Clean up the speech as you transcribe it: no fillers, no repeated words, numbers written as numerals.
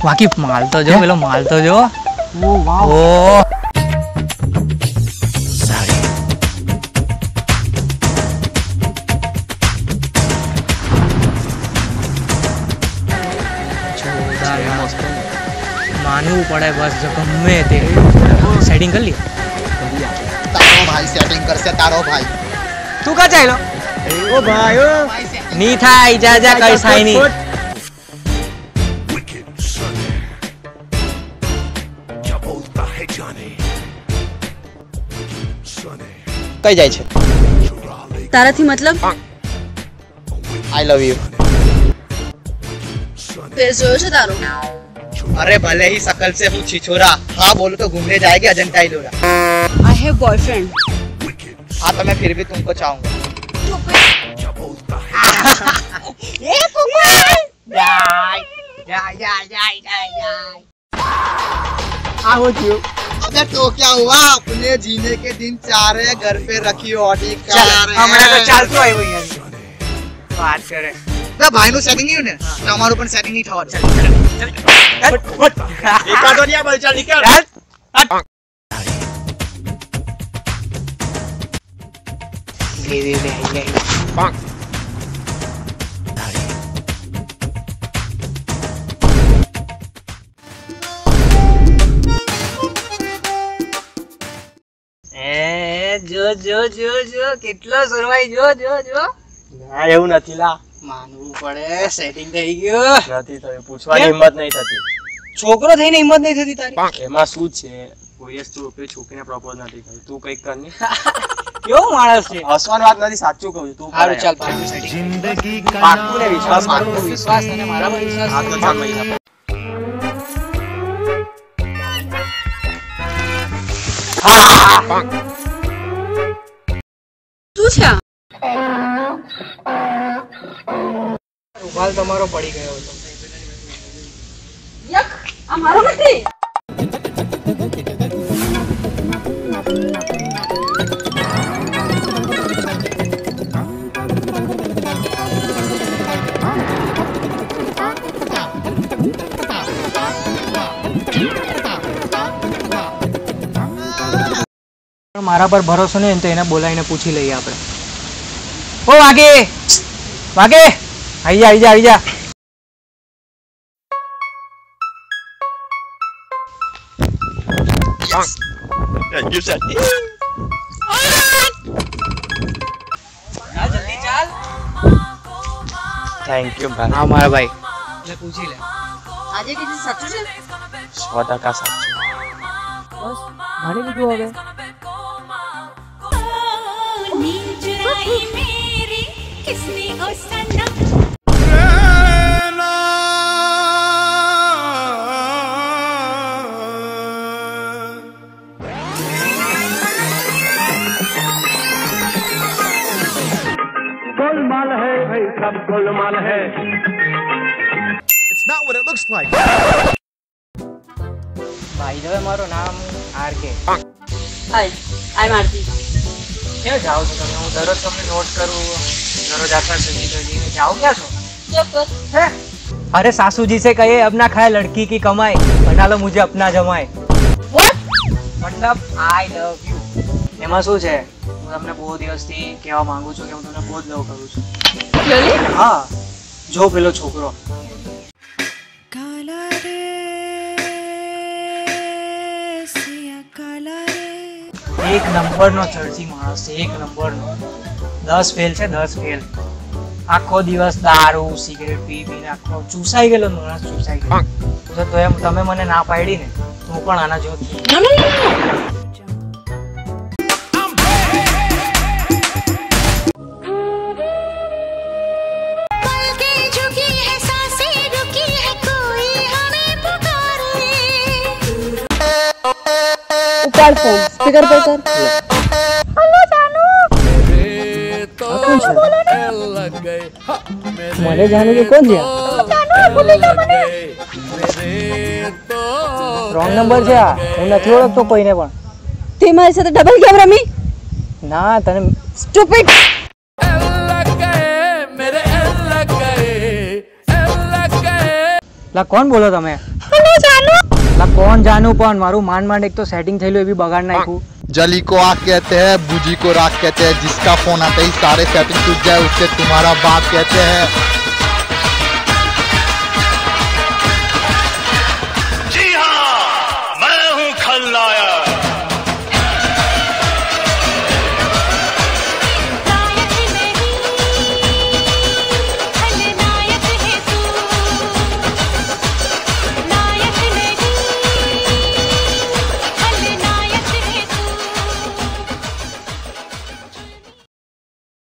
बाकी माल तो जो पेलो माल तो जो ओ वाह ओ मानવું પડે बस जो गमे ते सेटिंग कर ली तारो भाई सेटिंग कर से तारो भाई तू का चाहेलो ओ भाई ओ नी थाय जा जा कई साई नी क्या बोलता है जाने कई जाय छे ताराथी मतलब आई लव यू फिर जोयो छे तारो अरे भले ही शकल से हूँ छिछोरा हाँ बोलो तो घूमने जाएगी Ajanta Ellora I have boyfriend हाँ तो मैं फिर भी तुमको चाहूंगा अबे तो क्या हुआ अपने जीने के दिन चार है घर पे रखी ऑडी तो चालतो आई हुई है बात करे ना भाई नु सेटिंग नहीं होने हमारे ऊपर सेटिंग नहीं था चल एका तो नहीं बोल चल निकल ले जो जो जो जो કેટલો સરવાઈ જો જો જો ના એવું નથી લા માનવું પડે સેટિંગ થઈ ગયું નથી થયું પૂછવાની હિંમત નહીં થતી છોકરો થઈને હિંમત નહીં થતી તારી એમાં શું છે કોઈ છોકરીને પ્રપોઝ નથી કર્યું તું કઈક કર ને કેવો માણસ છે હસવાની વાત નથી સાચું કહું તું હારું ચાલ પાકું સેટિંગ જિંદગી કા પાકું ને વિશ્વાસ તને મારા પર વિશ્વાસ આ તો ચાલ મહિના શું છે રૂમાલ તમારો પડી ગયો હતો યક આ મારો નથી મારા પર ભરોસો નહીં તો એને બોલાવીને પૂછી લઈએ આપણે ઓ વાગે વાગે આવી જા You said जल्दी चाल थैंक यू भाई हाँ मारा भाई ले पूछी ले આજે કીધું સાચું છે 100% સાચું બસ માની લીધું હવે मेरी किसने ओ सनम गोलमाल है भाई सब गोलमाल है It's not what it looks like ભાઈ હવે મારું નામ આરકે હાય આઈ મારતી ક્યાં જાઓ છો તમે હું દરરોજ તમને નોટ કરું દરરોજ આટલા સુધી જાઓ ક્યાં છો ચોક્કસ है? अरे सासू जी से कहिए अब ना खाए लड़की की कमाई बना लो मुझे अपना जमाए વોટ मतलब आई लव यू એમાં શું છે હું તમને બહુ દિવસથી કહેવા માંગુ છું કે હું તમને બહુ જ લવ કરું છું રિયલી હા જો પેલો છોકરો काला रे सिया काला रे एक नंबरનો ચર્ચી માણસ છે એક નંબરનો 10 ફેલ છે 10 ફેલ આખો દિવસ દારૂ સિગરેટ પી પીને આખો ચૂસાઈ ગયેલો માણસ ચૂસાઈ ગયો તો એમ તમે મને ના પાડી ને તો હું પણ આના જેવો જ છું. ના ના ના पलके झुकी है सांसें रुकी है कोई हमें पुकारे ઉપાડ ફોન સ્પીકર પર કર મને જાણું કે કોણ છે રોંગ નંબર છે આ હું નથી ઓળખતો કોઈને પણ તે મારી સાથે ડબલ ગેમ રમી ના તને સ્ટુપિડ લા કોણ બોલો તમે લા કોણ જાનું પણ મારું માંડ એક તો સેટિંગ થયેલું એ બી બગાડ નાખ્યું. जली को आग कहते हैं, बूजी को राख कहते हैं, जिसका फोन आते ही सारे सेटिंग टूट जाए उससे तुम्हारा बाप कहते हैं.